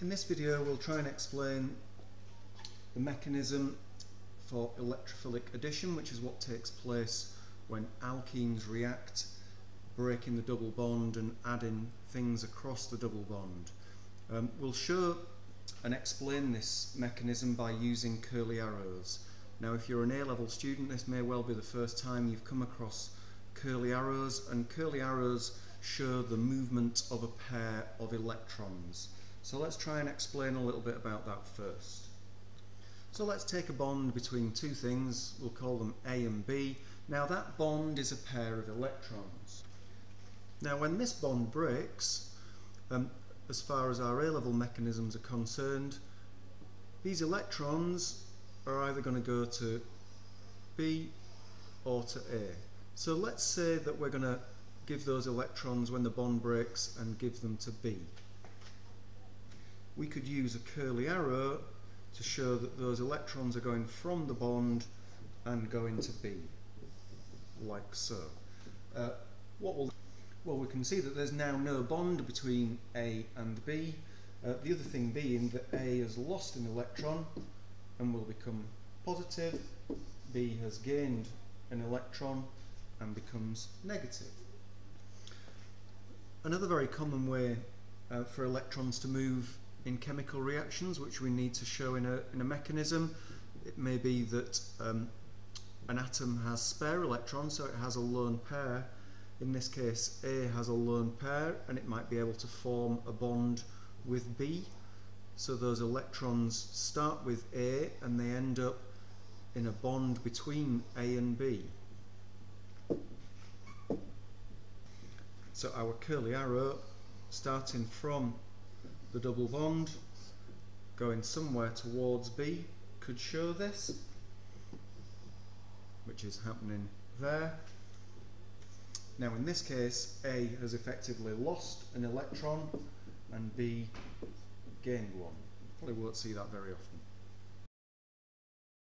In this video we'll try and explain the mechanism for electrophilic addition, which is what takes place when alkenes react, breaking the double bond and adding things across the double bond. We'll show and explain this mechanism by using curly arrows. Now, if you're an A-level student, this may well be the first time you've come across curly arrows, and curly arrows show the movement of a pair of electrons. So let's try and explain a little bit about that first. So let's take a bond between two things, we'll call them A and B. Now that bond is a pair of electrons. Now when this bond breaks, as far as our A-level mechanisms are concerned, these electrons are either going to go to B or to A. So let's say that we're going to give those electrons when the bond breaks and give them to B. We could use a curly arrow to show that those electrons are going from the bond and going to B, like so. Well, we can see that there's now no bond between A and B. The other thing being that A has lost an electron and will become positive, B has gained an electron and becomes negative. Another very common way for electrons to move in chemical reactions, which we need to show in a mechanism, it may be that an atom has spare electrons, so it has a lone pair. In this case, A has a lone pair, and it might be able to form a bond with B. So those electrons start with A and they end up in a bond between A and B. So our curly arrow, starting from the double bond, going somewhere towards B, could show this, which is happening there. Now in this case, A has effectively lost an electron and B gained one. Probably won't see that very often.